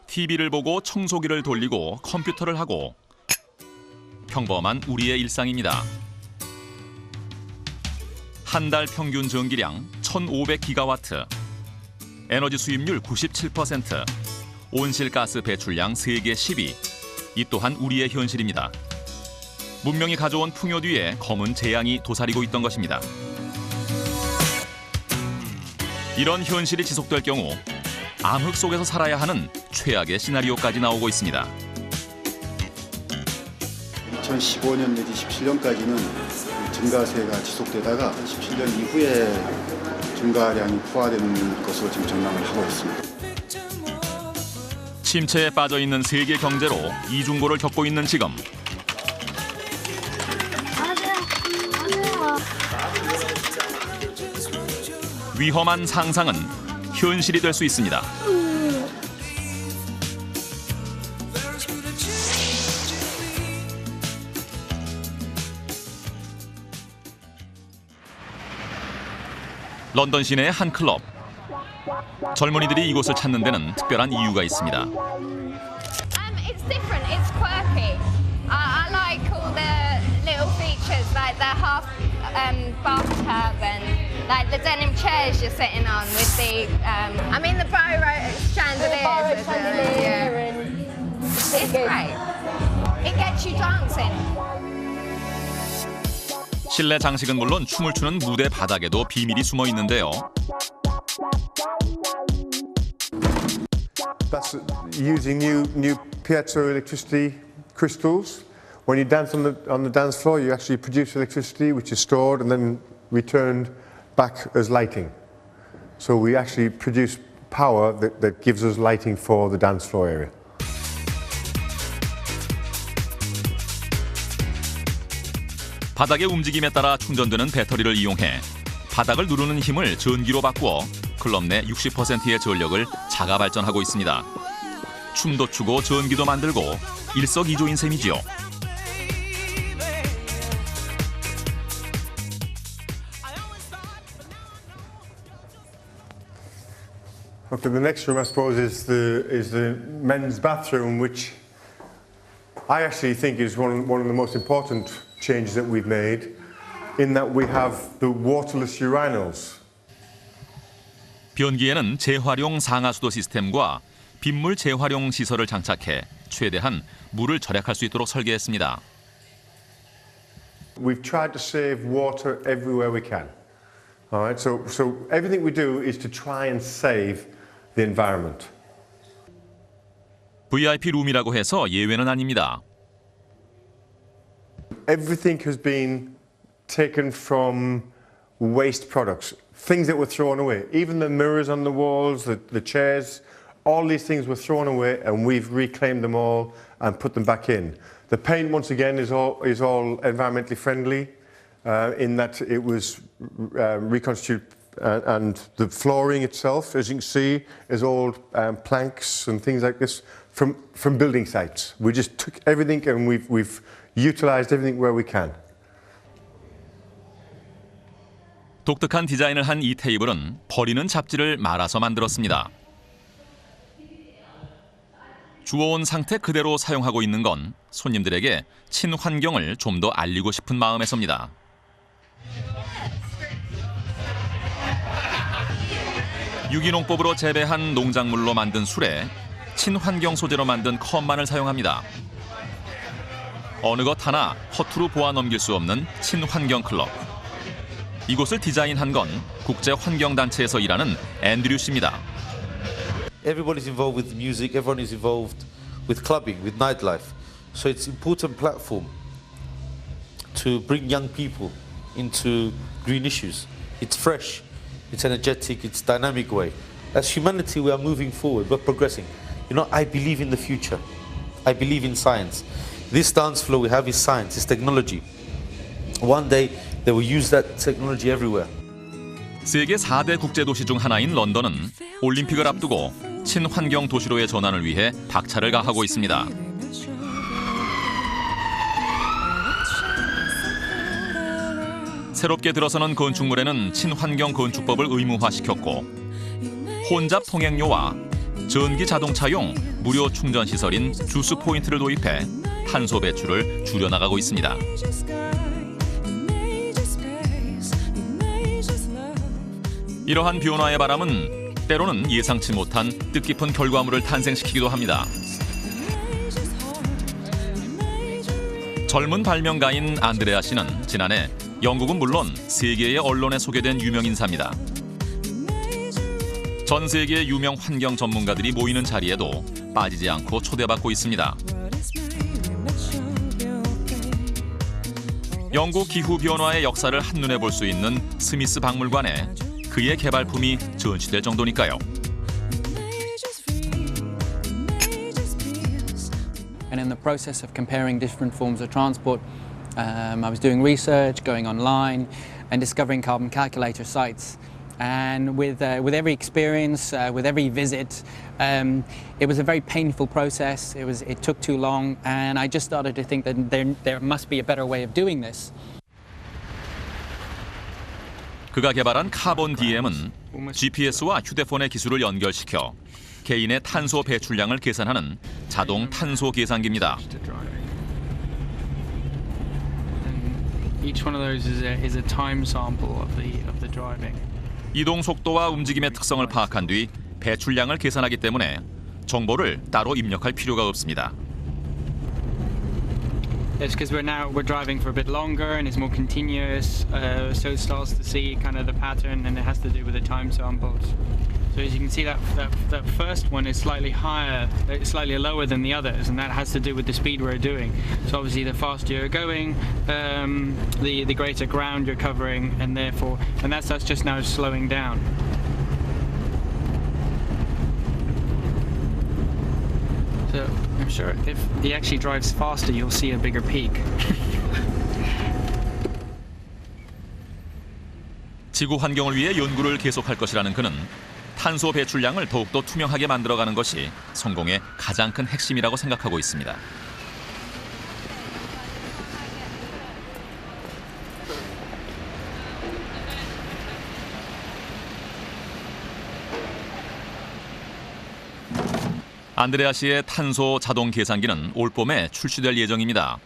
TV를 보고 청소기를 돌리고 컴퓨터를 하고 평범한 우리의 일상입니다. 한 달 평균 전기량 1,500기가와트, 에너지 수입률 97%, 온실가스 배출량 세계 10위. 이 또한 우리의 현실입니다. 문명이 가져온 풍요 뒤에 검은 재앙이 도사리고 있던 것입니다. 이런 현실이 지속될 경우 암흑 속에서 살아야 하는 최악의 시나리오까지 나오고 있습니다. 2015년 내지 17년까지는 증가세가 지속되다가 17년 이후에 증가량이 포화되는 것으로 지금 전망을 하고 있습니다. 침체에 빠져 있는 세계 경제로 이중고를 겪고 있는 지금 위험한 상상은 현실이 될 수 있습니다. 런던 시내의 한 클럽. 젊은이들이 이곳을 찾는 데는 특별한 이유가 있습니다. It's different. It's quirky. I like all the little features, like the half bathtub and like the denim chairs you're sitting on with the. I mean the Biro chandeliers. It's great. It gets you dancing. 실내 장식은 물론 춤을 추는 무대 바닥에도 비밀이 숨어 있는데요. That's using new piezoelectricity crystals. When you dance on the dance floor, you actually produce electricity, which is stored and then returned back as lighting. So we actually produce power that gives us lighting for the dance floor area. 바닥의 움직임에 따라 충전되는 배터리를 이용해 바닥을 누르는 힘을 전기로 바꾸어 클럽 내 60%의 전력을 자가 발전하고 있습니다. 춤도 추고 전기도 만들고 일석이조인 셈이지요. Okay, the next room, I suppose, is the men's bathroom, which I actually think is one of the most important changes that we've made, in that we have the waterless urinals. 변기에는 재활용 상하수도 시스템과 빗물 재활용 시설을 장착해 최대한 물을 절약할 수 있도록 설계했습니다. We've tried to save water everywhere we can. All right, so everything we do is to try and save the environment. VIP 룸이라고 해서 예외는 아닙니다. Everything has been taken from waste products, things that were thrown away. Even the mirrors on the walls, the chairs, all these things were thrown away, and we've reclaimed them all and put them back in. The paint, once again, is all environmentally friendly, in that it was reconstituted, and the flooring itself, as you can see, is all planks and things like this from building sites. We just took everything and we've utilised everything where we can. 독특한 디자인을 한 이 테이블은 버리는 잡지를 말아서 만들었습니다. 주워온 상태 그대로 사용하고 있는 건 손님들에게 친환경을 좀 더 알리고 싶은 마음에서입니다. 유기농법으로 재배한 농작물로 만든 술에 친환경 소재로 만든 컵만을 사용합니다. 어느 것 하나 허투루 보아 넘길 수 없는 친환경 클럽. 이곳을 디자인한 건 국제환경단체에서 일하는 앤드류 씨입니다. Everybody's involved with music, everyone is involved with clubbing, with nightlife. So it's an important platform to bring young people into green issues. It's fresh, It's energetic, it's dynamic way. As humanity, we are moving forward, we're progressing. You know, I believe in the future. I believe in science. This dance floor we have is science, it's technology. One day, they will use that technology everywhere. 세계 4대 국제도시 중 하나인 런던은 올림픽을 앞두고 친환경 도시로의 전환을 위해 박차를 가하고 있습니다. 새롭게 들어서는 건축물에는 친환경 건축법을 의무화시켰고 혼잡 통행료와 전기 자동차용 무료 충전 시설인 주스 포인트를 도입해 탄소 배출을 줄여나가고 있습니다. 이러한 변화의 바람은 때로는 예상치 못한 뜻깊은 결과물을 탄생시키기도 합니다. 젊은 발명가인 안드레아 씨는 지난해 영국은 물론 세계의 언론에 소개된 유명 인사입니다. 전 세계의 유명 환경 전문가들이 모이는 자리에도 빠지지 않고 초대받고 있습니다. 영국 기후 변화의 역사를 한눈에 볼 수 있는 스미스 박물관에 그의 개발품이 전시될 정도니까요. And in the process of comparing different forms of transport, I was doing research, going online, and discovering carbon calculator sites. And with every experience, with every visit, it was a very painful process. It took too long, and I just started to think that there must be a better way of doing this. 그가 개발한 카본 DM은 GPS와 휴대폰의 기술을 연결시켜 개인의 탄소 배출량을 계산하는 자동 탄소 계산기입니다. Each one of those is a time sample of the driving. 이동 속도와 움직임의 특성을 파악한 뒤 배출량을 계산하기 때문에 정보를 따로 입력할 필요가 없습니다. It's because we're driving for a bit longer and it's more continuous, so it starts to see kind of the pattern, and it has to do with the time samples. So as you can see, that first one is slightly higher, slightly lower than the others, and that has to do with the speed we're doing. So obviously, the faster you're going, the greater ground you're covering, and that's us just now slowing down. So I'm sure if he actually drives faster, you'll see a bigger peak. 지구 환경을 위해 연구를 계속할 것이라는 그는 탄소 배출량을 더욱더 투명하게 만들어가는 것이 성공의 가장 큰 핵심이라고 생각하고 있습니다. 안드레아 씨의 탄소 자동 계산기는 올 봄에 출시될 예정입니다.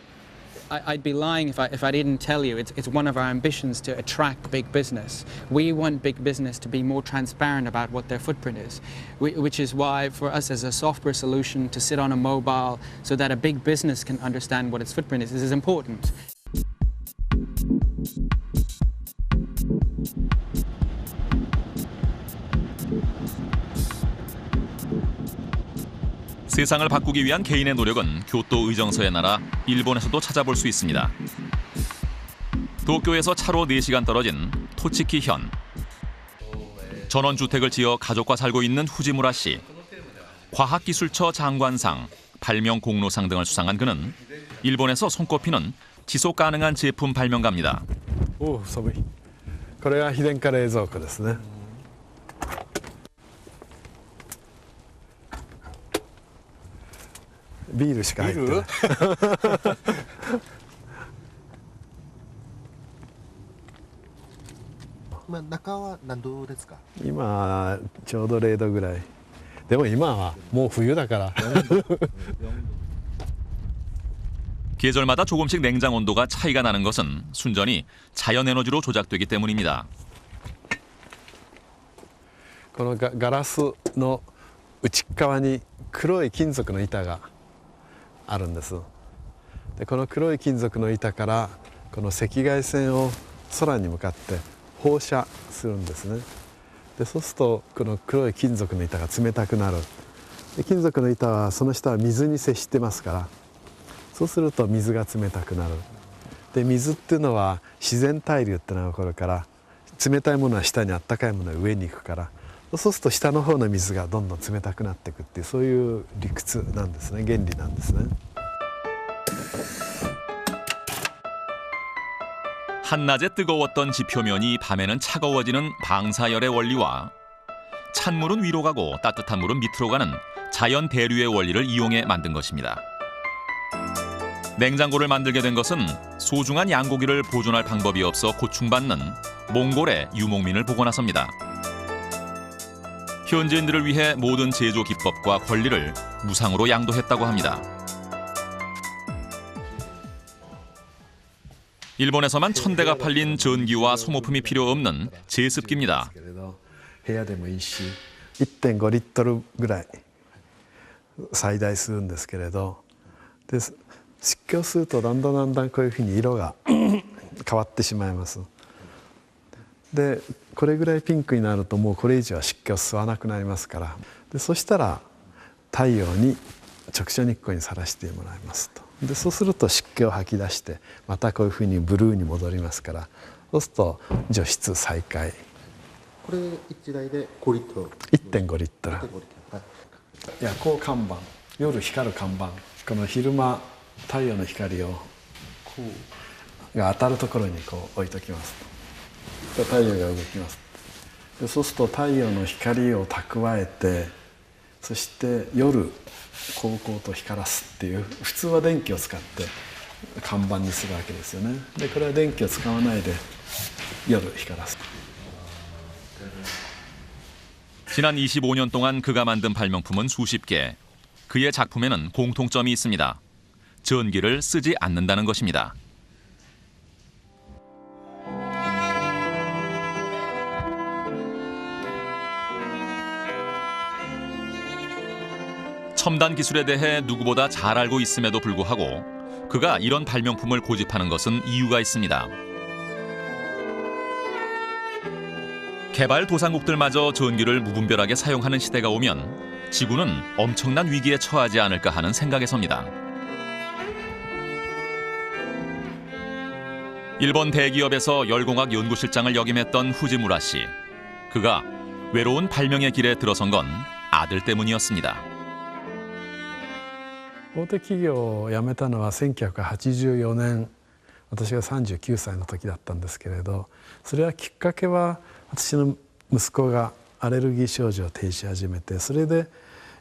I'd be lying if I didn't tell you it's one of our ambitions to attract big business. We want big business to be more transparent about what their footprint is, which is why for us as a software solution to sit on a mobile so that a big business can understand what its footprint is important. 세상을 바꾸기 위한 개인의 노력은 교토 의정서의 나라 일본에서도 찾아볼 수 있습니다. 도쿄에서 차로 4시간 떨어진 토치키현. 전원주택을 지어 가족과 살고 있는 후지무라 씨. 과학기술처 장관상, 발명공로상 등을 수상한 그는 일본에서 손꼽히는 지속 가능한 제품 발명가입니다. 오, 寒い。これが秘伝カレー冷蔵庫ですね。ビールしか入ってない。中は何度ですか？今ちょうど0度ぐらい。でも今はもう冬だから。 계절마다 조금씩 냉장 온도가 차이가 나는 것은 순전히 자연 에너지로 조작되기 때문입니다. このガラスの内側に黒い金属の板があるんです。でこの黒い金属の板からこの赤外線を空に向かって放射するんですね。でそうするとこの黒い金属の板が冷たくなる。で金属の板はその下は水に接してますから、そうすると水が冷たくなる。で水っていうのは自然対流っていうのが起こるから、冷たいものは下に、あったかいものは上に行くから、そうすると下の方の水がどんどん冷たくなっていくっていう、そういう理屈なんですね、原理なんですね。 한낮에 뜨거웠던 지표면이 밤에는 차가워지는 방사열의 원리와 찬물은 위로 가고 따뜻한 물은 밑으로 가는 자연 대류의 원리를 이용해 만든 것입니다. 냉장고를 만들게 된 것은 소중한 양고기를 보존할 방법이 없어 고충받는 몽골의 유목민을 보고 나섭니다. 현지인들을 위해 모든 제조 기법과 권리를 무상으로 양도했다고 합니다. 일본에서만 1000대가 팔린 전기와 소모품이 필요 없는 제습기입니다. 部屋でもいいし、 1.5 リットルぐらい最大するんですけれど、で湿気をするとだんだんこういうふうに色が変わってしまいます。でこれぐらいピンクになるともうこれ以上は湿気を吸わなくなりますから、でそしたら太陽に直射日光にさらしてもらいますと。でそうすると湿気を吐き出してまたこういうふうにブルーに戻りますから、そうすると除湿再開。これ1台で5リットル。1.5 リットル。夜光看板、夜光る看板、この昼間太陽の光をが当たるところにこう置いときますと。太陽が動きます。でそうすると太陽の光を蓄えて、そして夜こうと光らすっていう、普通は電気を使って看板にするわけですよね。でこれは電気を使わないで夜光らす。 지난 25년 동안 그가 만든 발명품은 수십 개. 그의 작품에는 공통점이 있습니다. 전기를 쓰지 않는다는 것입니다. 첨단 기술에 대해 누구보다 잘 알고 있음에도 불구하고 그가 이런 발명품을 고집하는 것은 이유가 있습니다. 개발도상국들마저 전기를 무분별하게 사용하는 시대가 오면 지구는 엄청난 위기에 처하지 않을까 하는 생각에서입니다. 일본 대기업에서 열공학 연구실장을 역임했던 후지무라 씨. 그가 외로운 발명의 길에 들어선 건 아들 때문이었습니다. 大手企業を辞めたのは1984年、私が39歳の時だったんですけれど、それはきっかけは私の息子がアレルギー症状を呈し始めて、それで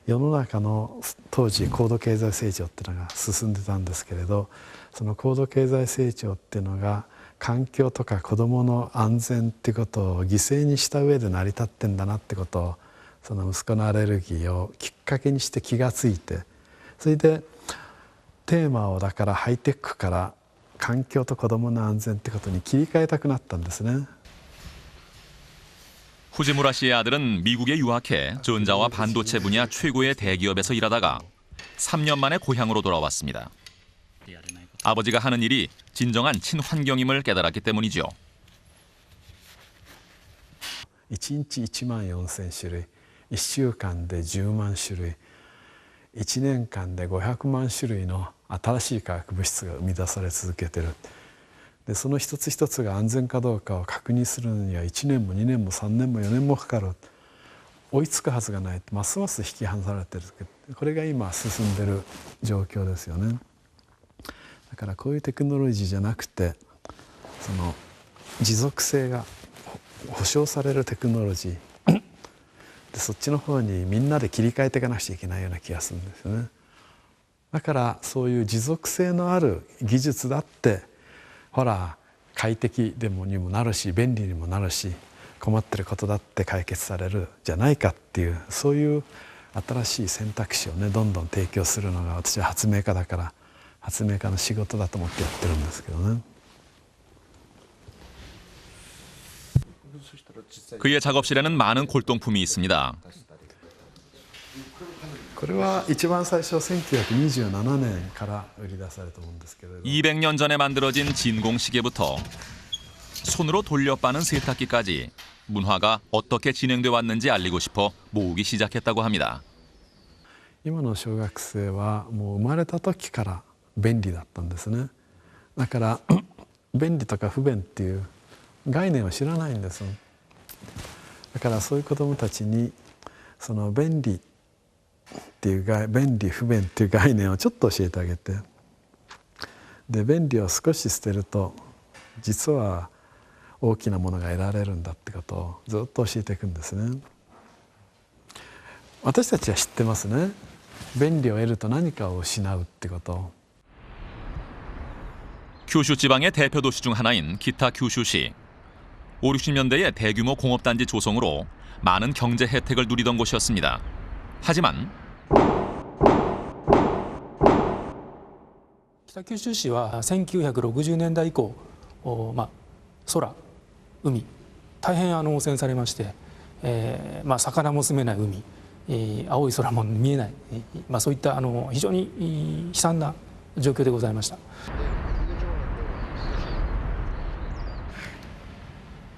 世の中の当時高度経済成長っていうのが進んでたんですけれど、その高度経済成長っていうのが環境とか子どもの安全っていうことを犠牲にした上で成り立ってんだなってことを、その息子のアレルギーをきっかけにして気がついて、それでテーマをだからハイテクから環境と子どもの安全ってことに切り替えたくなったんですね。 후지무라 씨의 아들은 미국에 유학해 전자와 반도체 분야 최고의 대기업에서 일하다가 3년 만에 고향으로 돌아왔습니다. 아버지가 하는 일이 진정한 친환경임을 깨달았기 때문이죠. 1日1万4000種類、1週間で10万種類、1年間で500万種類の新しい化学物質が生み出され続けてる。でその一つ一つが安全かどうかを確認するのには1年も2年も3年も4年もかかる。追いつくはずがない。ますます引き離されてる。これが今進んでる状況ですよね。だからこういうテクノロジーじゃなくて、その持続性が保証されるテクノロジーで、そっちの方にみんなで切り替えていかなくちゃいけないような気がするんですよね。だからそういう持続性のある技術だって、ほら快適でもにもなるし、便利にもなるし、困ってることだって解決されるじゃないかっていう、そういう新しい選択肢をね、どんどん提供するのが私は発明家だから、発明家の仕事だと思ってやってるんですけどね。 그의 작업실에는 많은 골동품이 있습니다. これは一番最初1927年から売り出されたものですけれど、 200년 전에 만들어진 진공시계부터 손으로 돌려 빠는 세탁기까지 문화가 어떻게 진행돼 왔는지 알리고 싶어 모으기 시작했다고 합니다. 今の小学生はもう生まれた時から便利だったんですね。だから便利とか不便っていう概念を知らないんです。だからそういう子どもたちにその便利っていう便利不便っていう概念をちょっと教えてあげて、で便利を少し捨てると実は大きなものが得られるんだってことをずっと教えていくんですね。私たちは知ってますね。便利を得ると何かを失うってことを。 규슈 지방의 대표 도시 중 하나인 기타 규슈시. 5, 60년대에 대규모 공업단지 조성으로 많은 경제 혜택을 누리던 곳이었습니다. 하지만 北九州市は1960年代以降、空、海、大変汚染されまして、魚も住めない海、青い空も見えない、そういった非常に悲惨な状況でございました。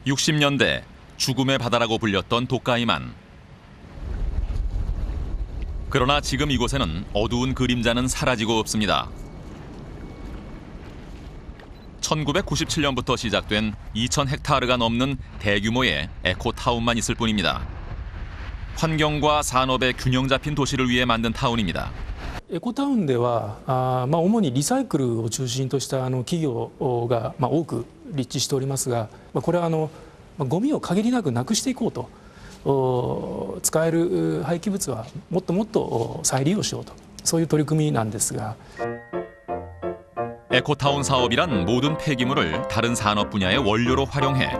60년대 죽음의 바다라고 불렸던 독가이만. 그러나 지금 이곳에는 어두운 그림자는 사라지고 없습니다. 1997년부터 시작된 2,000헥타르가 넘는 대규모의 에코타운만 있을 뿐입니다. 환경과 산업의 균형 잡힌 도시를 위해 만든 타운입니다. エコタウンでは主にリサイクルを中心とした企業が多く立地しておりますが、これはゴミを限りなくなくしていこうと、使える廃棄物はもっともっと再利用しようと、そういう取り組みなんですが。 에코타운 사업이란 모든 폐기물을 다른 산업 분야의 원료로 활용해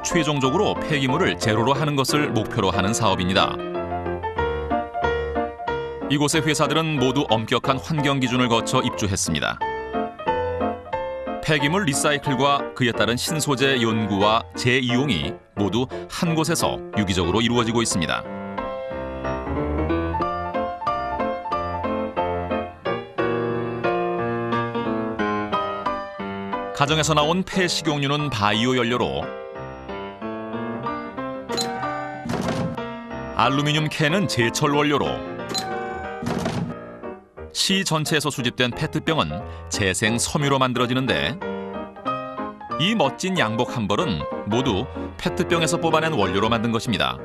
최종적으로 폐기물을 제로로 하는 것을 목표로 하는 사업입니다. 이곳의 회사들은 모두 엄격한 환경 기준을 거쳐 입주했습니다. 폐기물 리사이클과 그에 따른 신소재 연구와 재이용이 모두 한 곳에서 유기적으로 이루어지고 있습니다. 가정에서 나온 폐식용유는 바이오 연료로, 알루미늄 캔은 제철 원료로, 시 전체에서 수집된 페트병은 재생 섬유로 만들어지는데 이 멋진 양복 한 벌은 모두 페트병에서 뽑아낸 원료로 만든 것입니다.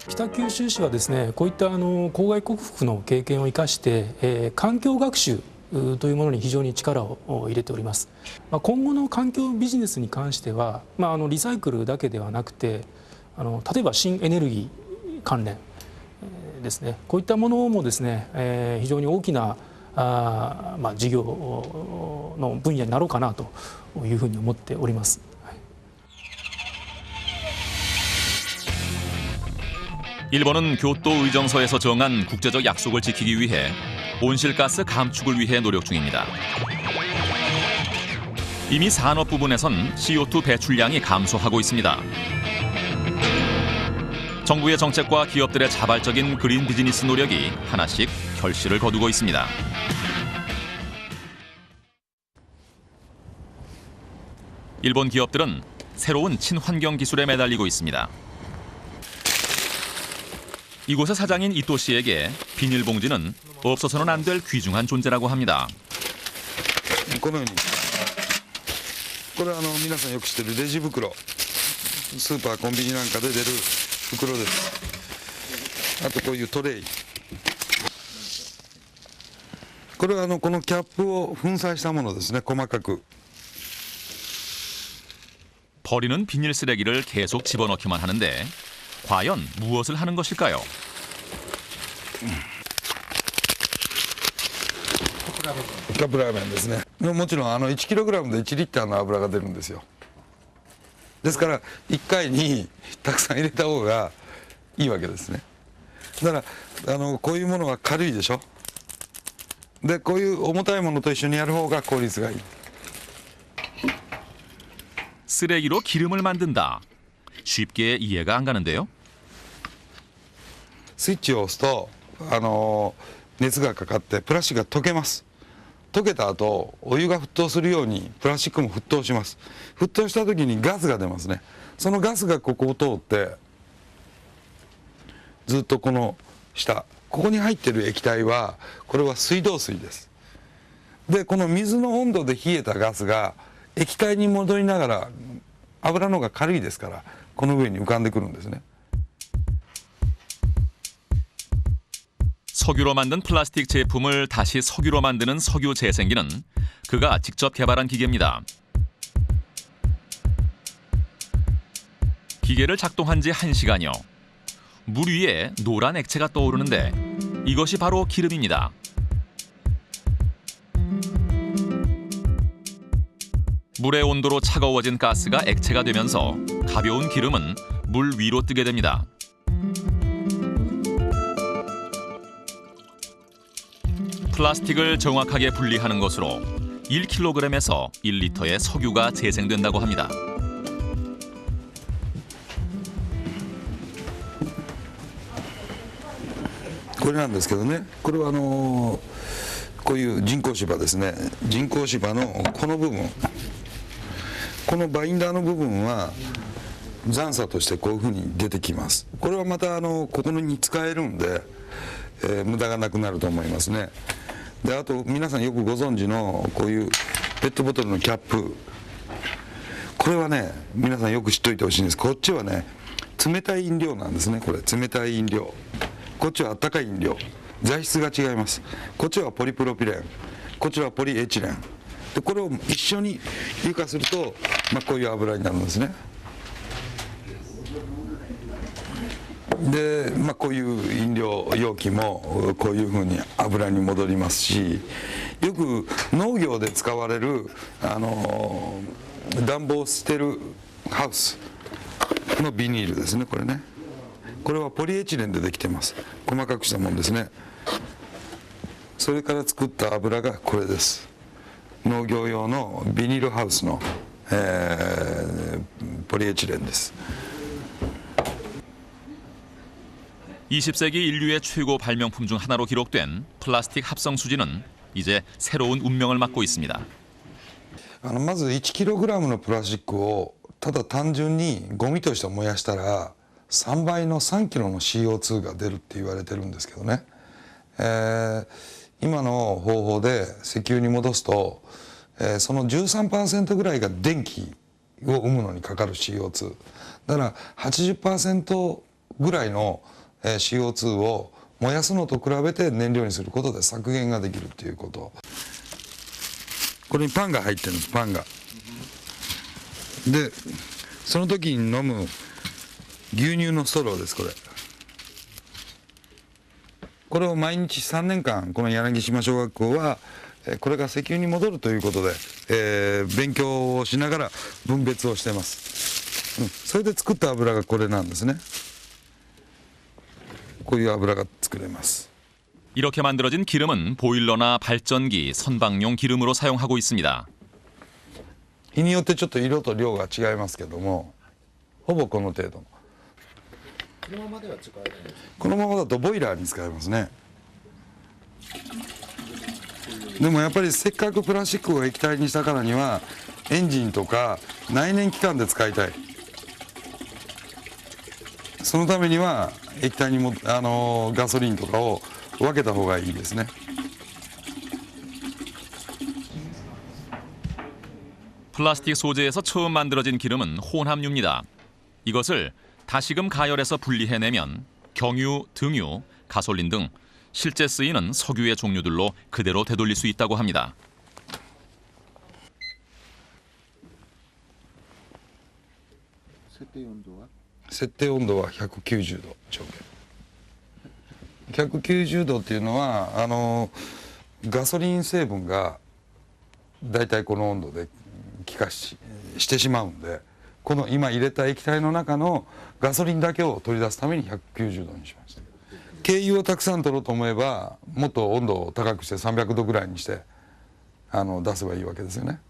北九州市はですね、こういった郊外克服の経験を生かして、環境学習というものに非常に力を入れております。今後の環境ビジネスに関しては、リサイクルだけではなくて、例えば新エネルギー関連ですね、こういったものもですね、非常に大きな事業の分野になろうかなというふうに思っております。 일본은 교토 의정서에서 정한 국제적 약속을 지키기 위해 온실가스 감축을 위해 노력 중입니다. 이미 산업 부분에선 CO2 배출량이 감소하고 있습니다. 정부의 정책과 기업들의 자발적인 그린 비즈니스 노력이 하나씩 결실을 거두고 있습니다. 일본 기업들은 새로운 친환경 기술에 매달리고 있습니다. 이곳의 사장인 이토 씨에게 비닐봉지는 없어서는 안 될 귀중한 존재라고 합니다. このようにこれは皆さんよく知ってるレジ袋、スーパーコンビニなんかで出る袋です。あとこういうトレイ、これはこのキャップを粉砕したものですね。細かく 버리는 비닐 쓰레기를 계속 집어넣기만 하는데 과연 무엇을 하는 것일까요? カップラーメンですね。もちろん1kg で1リッターの油が出るんですよ。ですから1回にたくさん入れた方がいいわけですね。だからこういうものは軽いでしょ。でこういう重たいものと一緒にやる方が効率がいい。 쓰레기로 기름을 만든다. 쉽게 이해가 안 가는데요. スイッチを押すと熱がかかってプラスチックが溶けます。溶けた後お湯が沸騰するようにプラスチックも沸騰します。沸騰した時にガスが出ますね。そのガスがここを通ってずっとこの下、ここに入ってる液体はこれは水道水です。でこの水の温度で冷えたガスが液体に戻りながら油の方が軽いですからこの上に浮かんでくるんですね。 석유로 만든 플라스틱 제품을 다시 석유로 만드는 석유 재생기는 그가 직접 개발한 기계입니다. 기계를 작동한 지 1시간여. 물 위에 노란 액체가 떠오르는데 이것이 바로 기름입니다. 물의 온도로 차가워진 가스가 액체가 되면서 가벼운 기름은 물 위로 뜨게 됩니다. 플라스틱을 정확하게 분리하는 것으로 1kg에서 1리터의 석유가 재생된다고 합니다. これなんですけどね、これはこういう人工芝ですね。人工芝のこの部分、このバインダーの部分は残渣としてこういうふうに出てきます。これはまたここに使えるんで、無駄がなくなると思いますね。であと皆さんよくご存知のこういうペットボトルのキャップ、これはね皆さんよく知っといてほしいんです。こっちはね冷たい飲料なんですね。これ冷たい飲料、こっちはあったかい飲料、材質が違います。こっちはポリプロピレン、こっちはポリエチレンで、これを一緒に乳化すると、こういう油になるんですね。で、こういう飲料容器もこういうふうに油に戻りますし、よく農業で使われる暖房を捨てるハウスのビニールですね。これね、これはポリエチレンでできてます。細かくしたもんですね。それから作った油がこれです。農業用のビニールハウスの、ポリエチレンです。 20세기 인류의 최고 발명품 중 하나로 기록된 플라스틱 합성 수지는 이제 새로운 운명을 맞고 있습니다. まず 1kg のプラスチックをただ単純にゴミとして燃やしたら3倍の 3kg の CO2 が出るって言われてるんですけどね、今の方法で石油に戻すと、その 13% ぐらいが電気を生むのにかかる CO2 だから 80% ぐらいのCO2 を燃やすのと比べて燃料にすることで削減ができるということ。これにパンが入ってるんです。パンがでその時に飲む牛乳のストローです。これを毎日3年間この柳島小学校はこれが石油に戻るということで、勉強をしながら分別をしてます、それで作った油がこれなんですね。 こういう油が作れます。 이렇게 만들어진 기름은 보일러나 발전기, 선박용 기름으로 사용하고 있습니다. 日によってちょっと色と量が違いますけども、ほぼこの程度。このままでは使えないんですか？このままだとボイラーに使えますね。でもやっぱりせっかくプラスチックを液体にしたからにはエンジンとか内燃機関で使いたい。 そのためには液体にもガソリンとかを分けた方がいいですね。 플라스틱 소재에서 처음 만들어진 기름은 혼합유입니다. 이것을 다시금 가열해서 분리해내면 경유, 등유, 가솔린 등 실제 쓰이는 석유의 종류들로 그대로 되돌릴 수 있다고 합니다. 設定温度は190度上下。190度っていうのはガソリン成分がだいたいこの温度で気化してしまうんで、この今入れた液体の中のガソリンだけを取り出すために190度にしました。軽油をたくさん取ろうと思えばもっと温度を高くして300度ぐらいにして出せばいいわけですよね。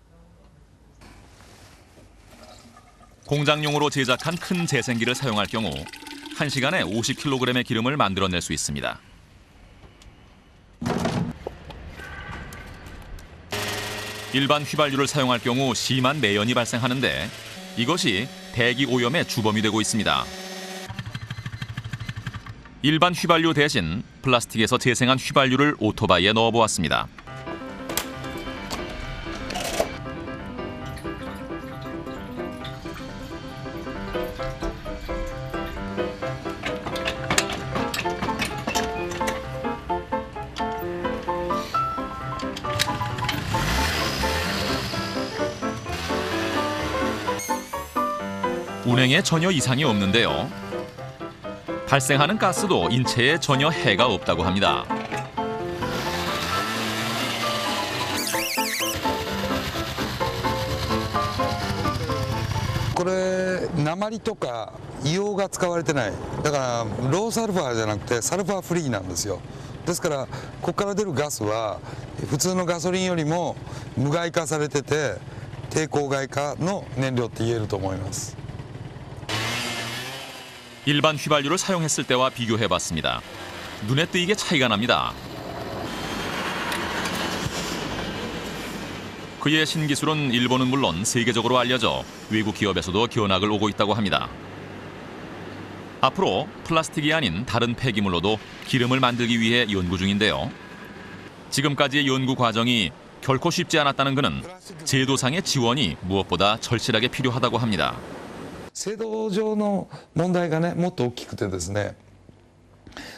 공장용으로 제작한 큰 재생기를 사용할 경우 1시간에 50kg의 기름을 만들어낼 수 있습니다. 일반 휘발유를 사용할 경우 심한 매연이 발생하는데 이것이 대기 오염의 주범이 되고 있습니다. 일반 휘발유 대신 플라스틱에서 재생한 휘발유를 오토바이에 넣어보았습니다. 운행에 전혀 이상이 없는데요. 발생하는 가스도 인체에 전혀 해가 없다고 합니다.これ鉛とか硫黄が使われてない。だからローサルファーじゃなくてサルファーフリーなんですよ。ですからここから出るガスは普通のガソリンよりも無害化されてて低公害化の燃料って言えると思います。 일반 휘발유를 사용했을 때와 비교해봤습니다. 눈에 띄게 차이가 납니다. 그의 신기술은 일본은 물론 세계적으로 알려져 외국 기업에서도 견학을 오고 있다고 합니다. 앞으로 플라스틱이 아닌 다른 폐기물로도 기름을 만들기 위해 연구 중인데요. 지금까지의 연구 과정이 결코 쉽지 않았다는 그는 제도상의 지원이 무엇보다 절실하게 필요하다고 합니다. 制度上の問題がねもっと大きくてですね、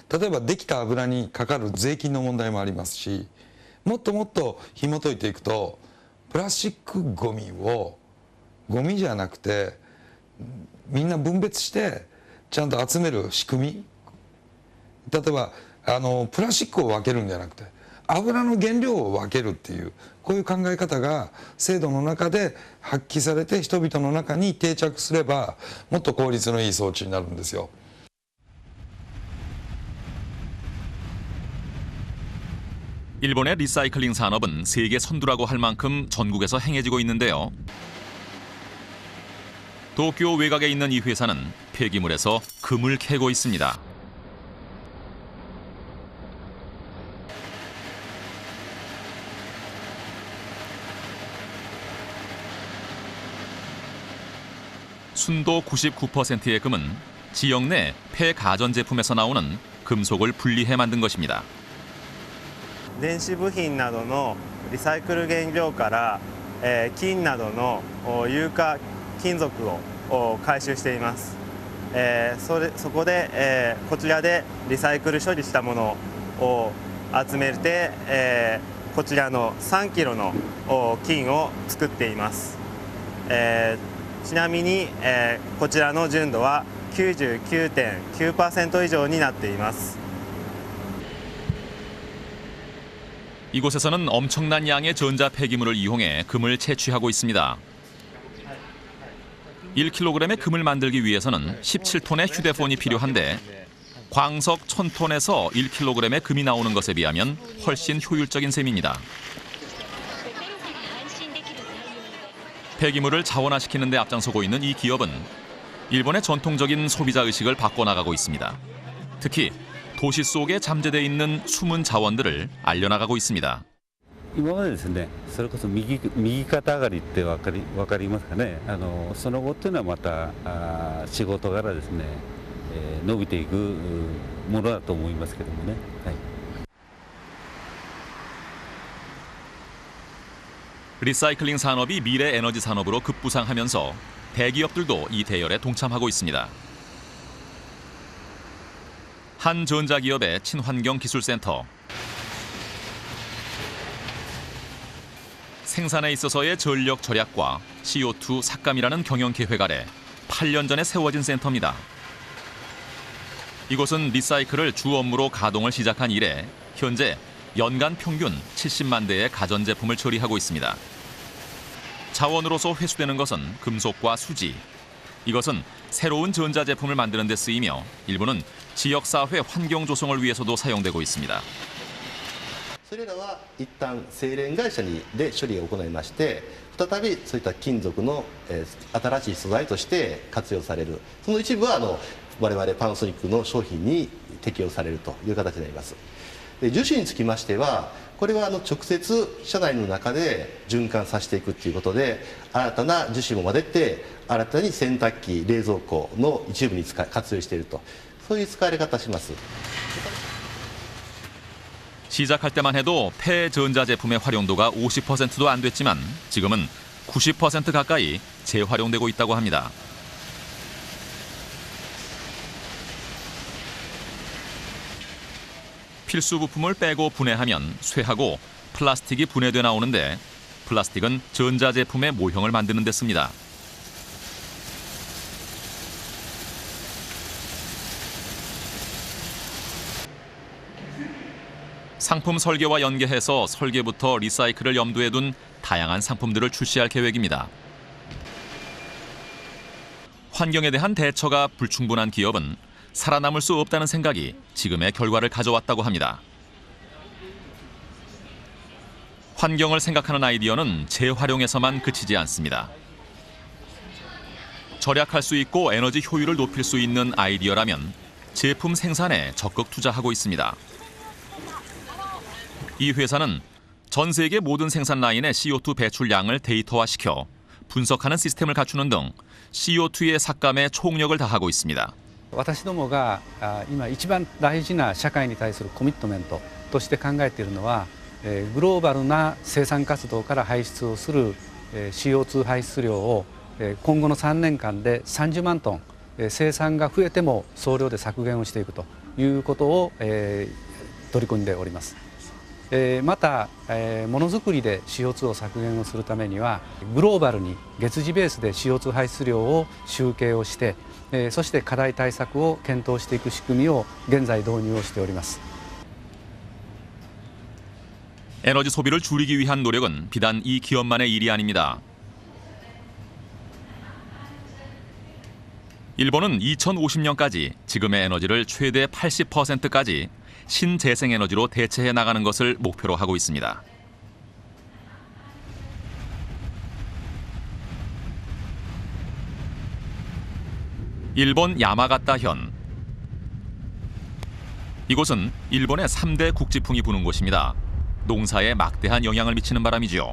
例えばできた油にかかる税金の問題もありますし、もっともっと紐解いていくとプラスチックゴミをゴミじゃなくてみんな分別してちゃんと集める仕組み、例えばプラスチックを分けるんじゃなくて油の原料を分けるっていうこういう考え方が制度の中で発揮されて人々の中に定着すればもっと効率のいい装置になるんですよ。 일본의 리사이클링 산업은 세계 선두라고 할 만큼 전국에서 행해지고 있는데요. 도쿄 외곽에 있는 이 회사는 폐기물에서 금을 캐고 있습니다. 순도 99%의 금은 지역 내 폐가전제품에서 나오는 금속을 분리해 만든 것입니다. 電子部品などのリサイクル原料から、金などの有価金属を回収しています。そこで、こちらでリサイクル処理したものを集めて、こちらの3キロの金を作っています。ちなみに、こちらの純度は 99.9% 以上になっています。 이곳에서는 엄청난 양의 전자 폐기물을 이용해 금을 채취하고 있습니다. 1kg의 금을 만들기 위해서는 17톤의 휴대폰이 필요한데 광석 1000톤에서 1kg의 금이 나오는 것에 비하면 훨씬 효율적인 셈입니다. 폐기물을 자원화시키는 데 앞장서고 있는 이 기업은 일본의 전통적인 소비자 의식을 바꿔나가고 있습니다. 특히 도시 속에 잠재되어 있는 숨은 자원들을 알려나가고 있습니다. 今までですね、それこそ右肩上がりってわかりますかね。その後っていうのはまた仕事柄ですね、伸びていくものだと思いますけどもね。はい。 리사이클링 산업이 미래 에너지 산업으로 급부상하면서 대기업들도 이 대열에 동참하고 있습니다. 한 전자기업의 친환경기술센터. 생산에 있어서의 전력 절약과 CO2 삭감이라는 경영 계획 아래 8년 전에 세워진 센터입니다. 이곳은 리사이클을 주 업무로 가동을 시작한 이래 현재 연간 평균 70만 대의 가전제품을 처리하고 있습니다. 자원으로서 회수되는 것은 금속과 수지. 이것은 새로운 전자제품을 만드는 데 쓰이며 일부는 지역사회 환경 조성을 위해서도 사용되고 있습니다. それらは一旦精錬会社で処理を行いまして再びそういった金属の新しい素材として活用されるその一部は我々パナソニックの商品に適用されるという形になります。樹脂につきましてはこれは直接社内の中で循環させていくということで新たな樹脂も混ぜて新たに洗濯機冷蔵庫の一部に活用しているとそういう使われ方します。 시작할 때만 해도 폐전자제품의 활용도가 50%도 안 됐지만 지금은 90% 가까이 재활용되고 있다고 합니다. 필수 부품을 빼고 분해하면 쇠하고 플라스틱이 분해돼 나오는데 플라스틱은 전자제품의 모형을 만드는 데 씁니다. 상품 설계와 연계해서 설계부터 리사이클을 염두에 둔 다양한 상품들을 출시할 계획입니다. 환경에 대한 대처가 불충분한 기업은 살아남을 수 없다는 생각이 지금의 결과를 가져왔다고 합니다. 환경을 생각하는 아이디어는 재활용에서만 그치지 않습니다. 절약할 수 있고 에너지 효율을 높일 수 있는 아이디어라면 제품 생산에 적극 투자하고 있습니다. 이 회사는 전 세계 모든 생산 라인의 CO2 배출량을 데이터화시켜 분석하는 시스템을 갖추는 등 CO2의 삭감에 총력을 다하고 있습니다. 私どもが今一番大事な社会に対するコミットメントとして考えているのは、グローバルな生産活動から排出をする CO2 排出量を今後の3年間で30万トン生産が増えても総量で削減をしていくということを取り組んでおります。またものづくりで CO2 を削減をするためにはグローバルに月次ベースで CO2 排出量を集計をしてそして課題対策を検討していく仕組みを現在導入をしております。 에너지 소비를 줄이기 위한 노력은 비단 이 기업만의 일이 아닙니다. 일본은 2050년까지 지금의 에너지를 최대 80%까지 신재생에너지로 대체해 나가는 것을 목표로 하고 있습니다. 일본 야마가타현. 이곳은 일본의 3대 국지풍이 부는 곳입니다. 농사에 막대한 영향을 미치는 바람이죠.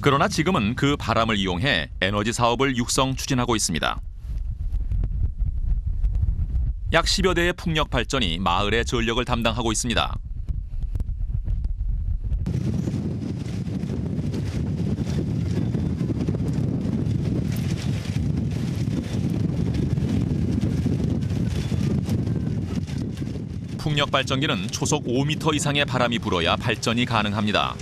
그러나 지금은 그 바람을 이용해 에너지 사업을 육성 추진하고 있습니다. 약 10여 대의 풍력 발전이 마을의 전력을 담당하고 있습니다. 풍력 발전기는 초속 5m 이상의 바람이 불어야 발전이 가능합니다.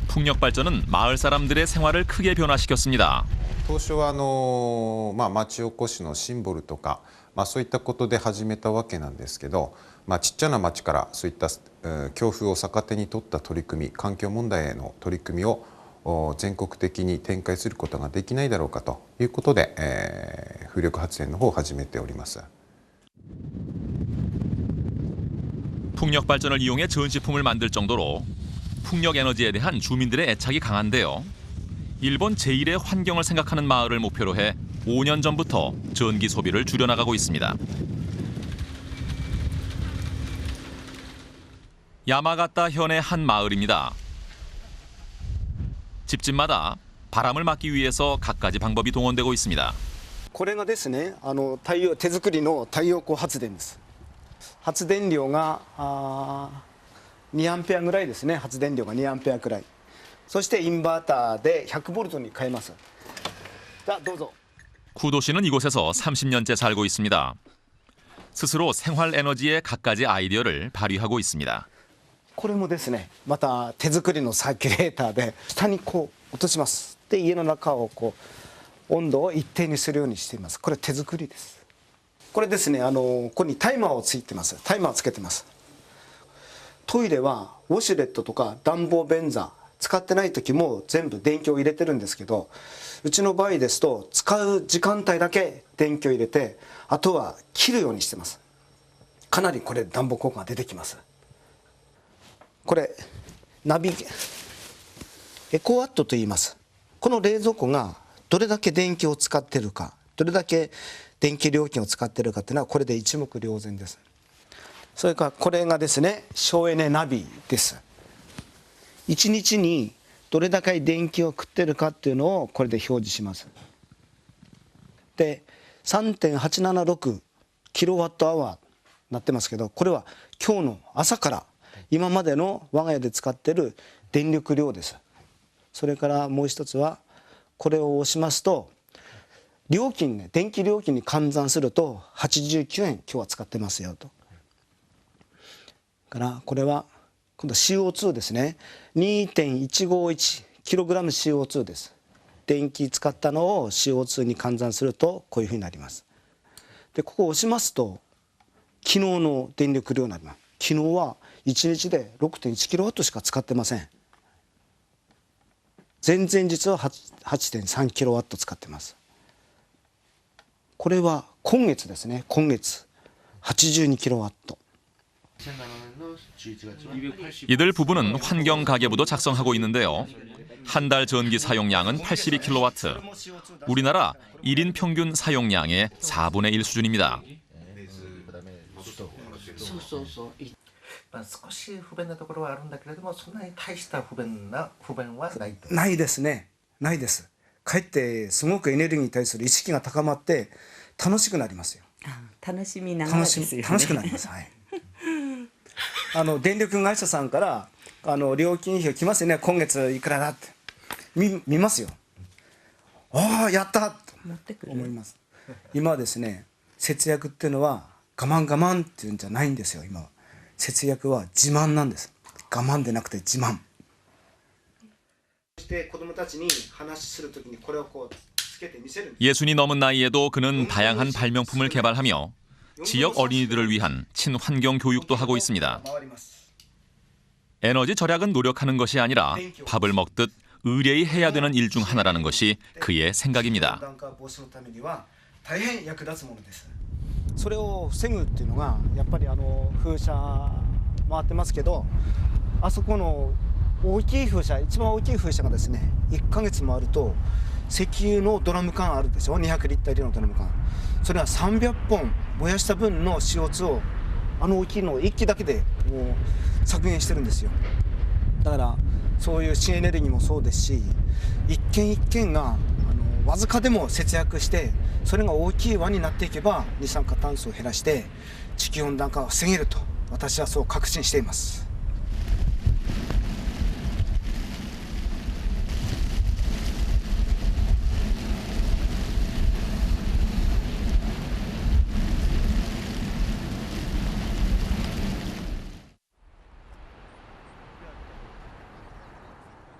풍력 발전은 마을 사람들의 생활을 크게 변화시켰습니다. 当初は町おこしのシンボルとか、そういったことで始めたわけなんですけど、ちっちゃな町からそういった強風を逆手に取った取り組み、環境問題への取り組みを全国的に展開することができないだろうかということで、風力発電の方を始めております。 풍력 발전을 이용해 전시품을 만들 정도로 풍력 에너지에 대한 주민들의 애착이 강한데요. 일본 제1의 환경을 생각하는 마을을 목표로 해 5년 전부터 전기 소비를 줄여나가고 있습니다. 야마가타 현의 한 마을입니다. 집집마다 바람을 막기 위해서 갖가지 방법이 동원되고 있습니다. これがですね、手作りの太陽光発電です。発電量が2アンペアぐらいですね。発電量が2アンペアくらい。そしてインバーターで100ボルトに変えます。자、どうぞ。 쿠도 씨는 이곳에서 30년째 살고 있습니다. 스스로 생활 에너지의 갖가지 아이디어를 발휘하고 있습니다. これもですね、また手作りのサーキュレーターで下にこう落とします。で、家の中をこう温度を一定にするようにしています。これ手作りです。これですね、ここにタイマーをついてます。タイマーをつけてます。トイレはウォシュレットとか暖房便座使ってない時も全部電気を入れてるんですけど、うちの場合ですと使う時間帯だけ電気を入れて、あとは切るようにしてます。かなりこれ暖房効果が出てきます。これエコワットと言います。この冷蔵庫がどれだけ電気を使ってるか、どれだけ電気料金を使ってるかっていうのはこれで一目瞭然です。それからこれがですね、省エネナビです。1日にどれだけ電気を食ってるかっていうのをこれで表示します。で 3.876 キロワットアワーになってますけど、これは今日の朝から今までの我が家で使ってる電力量です。それからもう一つはこれを押しますと料金ね、電気料金に換算すると89円今日は使ってますよと。からこれは今度 CO2 ですね。2.151 kg CO2 です。電気使ったのを CO2 に換算するとこういうふうになります。でここを押しますと昨日の電力量になります。昨日は1日で 6.1 キロワットしか使ってません。前々日は 8.3 キロワット使ってます。これは今月ですね。今月82 キロワット。 이들 부부는 환경 가계부도 작성하고 있는데요. 한 달 전기 사용량은 82kW. 우리나라 1인 평균 사용량의 4분의 1 수준입니다. 少し不便なところはあるんだけれども、そんなに大した不便はないと。ないですね。ないです。かえってすごくエネルギーに対する意識が高まって楽しくなりますよ。楽しみながらですよね。楽しくなります。はい。電力会社さんから料金表来ますよね。今月いくらだって見ますよ。ああやったと思います。今はですね、節約っていうのは我慢っていうんじゃないんですよ。今は節約は自慢なんです。我慢でなくて自慢。そして子供たちに話するときにこれをこうつけて見せる。 예순이 넘은 나이에도 그는 다양한 발명품을 개발하며 지역 어린이들을 위한 친환경 교육도 하고 있습니다. 에너지 절약은 노력하는 것이 아니라 밥을 먹듯 의뢰히 해야 되는 일 중 하나라는 것이 그의 생각입니다. それを防ぐっていうのがやっぱり風車回ってますけど、あそこの大きい風車、一番大きい風車がですね、1ヶ月回ると石油のドラム缶あるでしょ、200リッター入りのドラム缶。それは300本燃やした分の CO2 を大きいのを1機だけでもう削減してるんですよ。だからそういう新エネルギーもそうですし、一軒一軒がわずかでも節約して、それが大きい輪になっていけば二酸化炭素を減らして地球温暖化を防げると私はそう確信しています。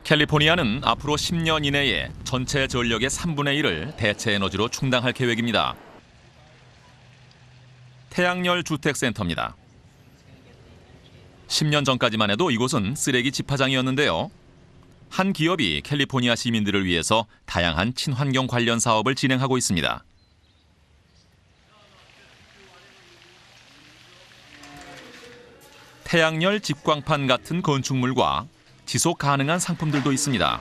캘리포니아는 앞으로 10년 이내에 전체 전력의 3분의 1을 대체 에너지로 충당할 계획입니다. 태양열 주택센터입니다. 10년 전까지만 해도 이곳은 쓰레기 집화장이었는데요. 한 기업이 캘리포니아 시민들을 위해서 다양한 친환경 관련 사업을 진행하고 있습니다. 태양열 직광판 같은 건축물과 지속 가능한 상품들도 있습니다.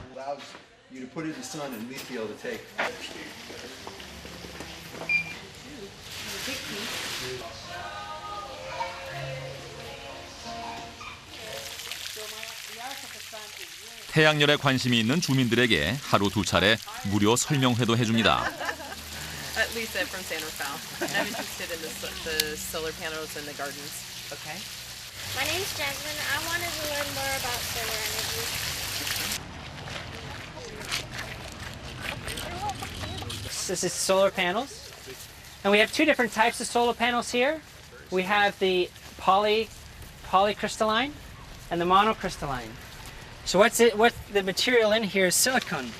태양열에 관심이 있는 주민들에게 하루 2차례 무료 설명회도 해줍니다. Lisa from San Rafael. I'm interested in the solar panels and the gardens. Okay. My name's Jasmine. I wanted to learn more about solar energy. This is solar panels. And we have two different types of solar panels here. We have the polycrystalline and the monocrystalline. So what the material in here is silicone.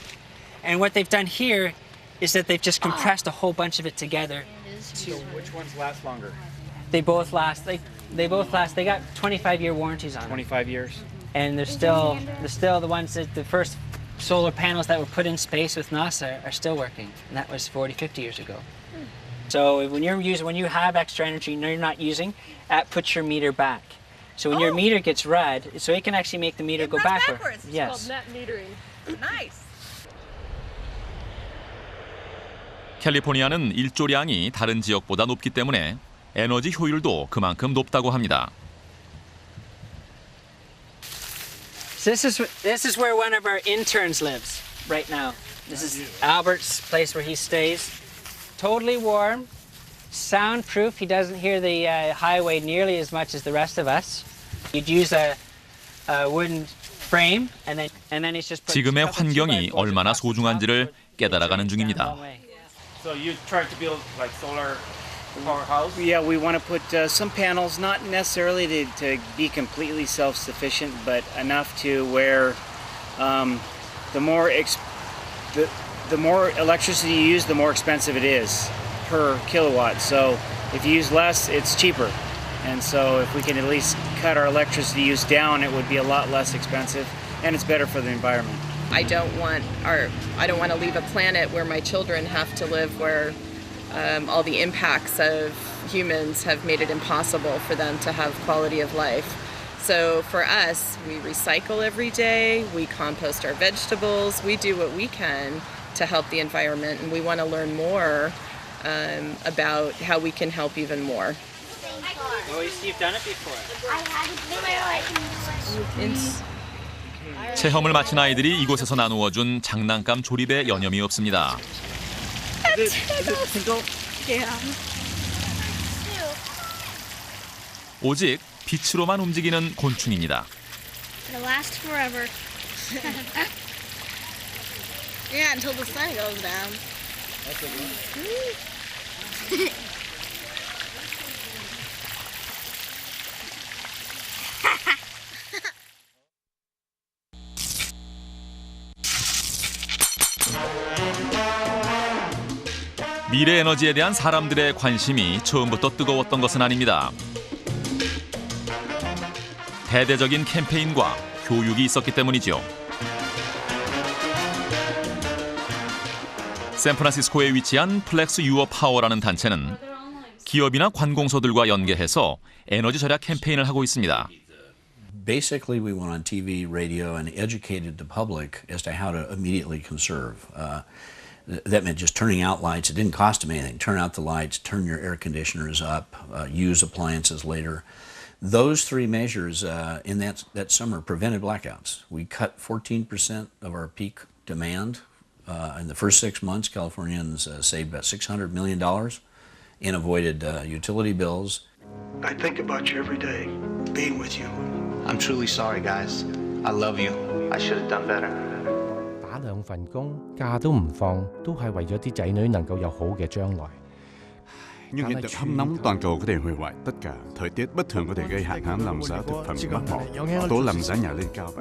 And what they've done here is that they've just compressed a whole bunch of it together. So which ones last longer? They both last. They both last. They got 25-year warranties on them. 25 years. And they're still the ones that the first solar panels that were put in space with NASA are still working, and that was 40, 50 years ago. So when you have extra energy and you're not using, that puts your meter back. So when your meter gets red, so it can actually make the meter go backward. It's Yes. called net metering. Nice. 캘리포니아는 일조량이 다른 지역보다 높기 때문에 에너지 효율도 그만큼 높다고 합니다. So this is where one of our interns lives right now. This is Albert's place where he stays. Totally warm, soundproof. He doesn't hear the highway nearly as much as the rest of us. You'd use a wooden frame, and then he's just. 지금의 환경이 얼마나 소중한지를 깨달아가는 중입니다. So you tried to build like solar power house? Yeah, we want to put some panels, not necessarily to be completely self-sufficient, but enough to where the more electricity you use, the more expensive it is per kilowatt. So if you use less, it's cheaper. And so if we can at least cut our electricity use down, it would be a lot less expensive, and it's better for the environment. I don't want to leave a planet where my children have to live where all the impacts of humans have made it impossible for them to have quality of life. So for us, we recycle every day, we compost our vegetables, we do what we can to help the environment, and we want to learn more about how we can help even more. Oh, you've done it before. I had a video, I can do it. 체험을 마친 아이들이 이곳에서 나누어준 장난감 조립에 여념이 없습니다. 오직 빛으로만 움직이는 곤충입니다. It'll last forever. Yeah, until the sun goes down. 미래 에너지에 대한 사람들의 관심이 처음부터 뜨거웠던 것은 아닙니다. 대대적인 캠페인과 교육이 있었기 때문이죠. 샌프란시스코에 위치한 플렉스 유어 파워라는 단체는 기업이나 관공서들과 연계해서 에너지 절약 캠페인을 하고 있습니다. Basically, we went on TV, radio, and educated the public as to how to immediately conserve. That meant just turning out lights. It didn't cost them anything. Turn out the lights, turn your air conditioners up, use appliances later. Those three measures in that summer prevented blackouts. We cut 14% of our peak demand. In the first 6 months, Californians saved about $600 million in avoided utility bills. I think about you every day, being with you. I'm truly sorry, guys. I love you. I should have done better. 打2份工，假都唔放，都係為咗啲仔女能夠有好嘅將來。 Nhưng hiện tượng hâm nóng toàn cầu có thể hủy hoại tất cả. Thời tiết bất thường có thể gây hạn hán làm giá thực phẩm mất mỏ, tố làm giá nhà lên cao.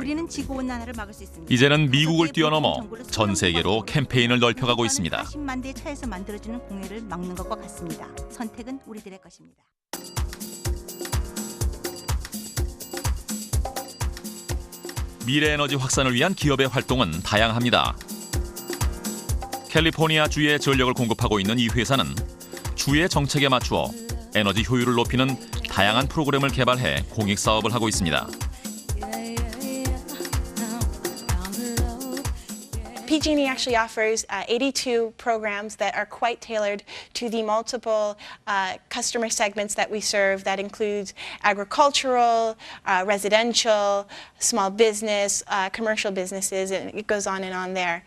이제는 미국을 뛰어넘어 전 세계로 캠페인을 넓혀가고 있습니다. 40만 대 차에서 만들어지는 공해를 막는 것과 같습니다. 선택은 우리들의 것입니다. 미래 에너지 확산을 위한 기업의 활동은 다양합니다. 캘리포니아 주에 전력을 공급하고 있는 이 회사는 주의 정책에 맞추어 에너지 효율을 높이는 다양한 프로그램을 개발해 공익 사업을 하고 있습니다. PG&E actually offers 82 programs that are quite tailored to the multiple customer segments that we serve. That includes agricultural, residential, small business, commercial businesses, and it goes on and on there.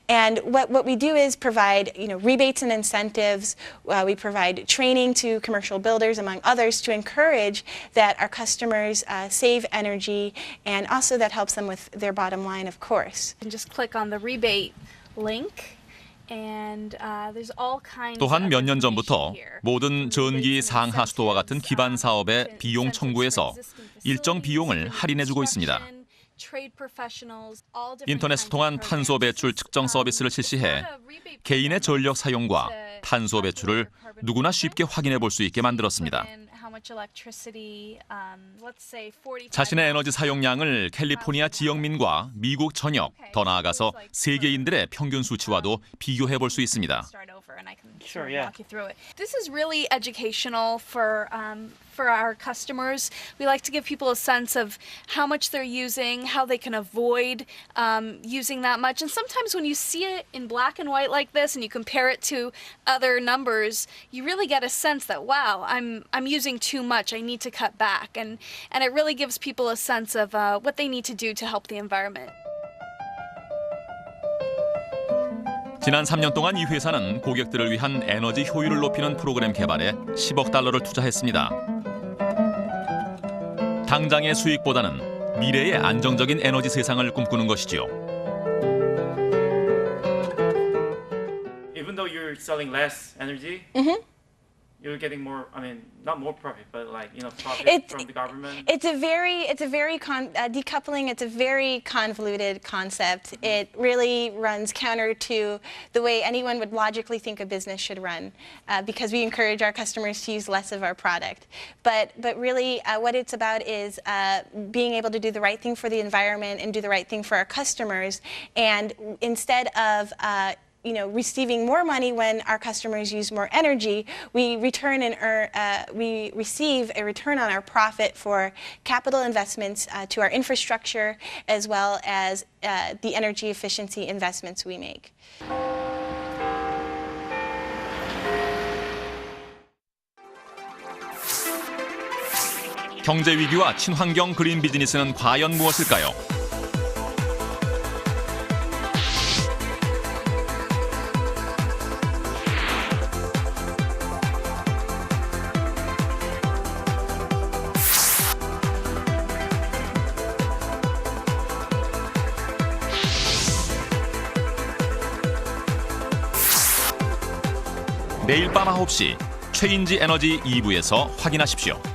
And what we do is provide rebates and incentives. We provide training to commercial builders, among others, to encourage that our customers save energy, and also that helps them with their bottom line, of course. And just click on the rebate link. And there's all kinds 또한 몇 년 전부터 모든 전기 상하 수도와 같은 기반 사업의 비용 청구에서 일정 비용을 할인해주고 있습니다. 인터넷을 통한 탄소 배출 측정 서비스를 실시해 개인의 전력 사용과 탄소 배출을 누구나 쉽게 확인해 볼 수 있게 만들었습니다. 자신의 에너지 사용량을 캘리포니아 지역민과 미국 전역, 더 나아가서 세계인들의 평균 수치와도 비교해 볼 수 있습니다. Sure, yeah. This is really educational for our customers. We like to give people a sense of how much they're using, how they can avoid using that much. And sometimes when you see it in black and white like this and you compare it to other numbers, you really get a sense that, wow, I'm using too much. I need to cut back. And it really gives people a sense of what they need to do to help the environment. 지난 3년 동안 이 회사는 고객들을 위한 에너지 효율을 높이는 프로그램 개발에 10억 달러를 투자했습니다. 당장의 수익보다는 미래의 안정적인 에너지 세상을 꿈꾸는 것이죠. though you're selling less energy, you're getting more. I mean, not more profit, but like profit from the government. It's a very decoupling. It's a very convoluted concept. It really runs counter to the way anyone would logically think a business should run, because we encourage our customers to use less of our product. But really, what it's about is being able to do the right thing for the environment and do the right thing for our customers. And instead of receiving more money when our customers use more energy, we receive a return on our profit for capital investments to our infrastructure, as well as the energy efficiency investments we make. 경제 위기와 친환경 그린 비즈니스는 과연 무엇일까요? 내일 밤 9시 최인지 에너지 2부에서 확인하십시오.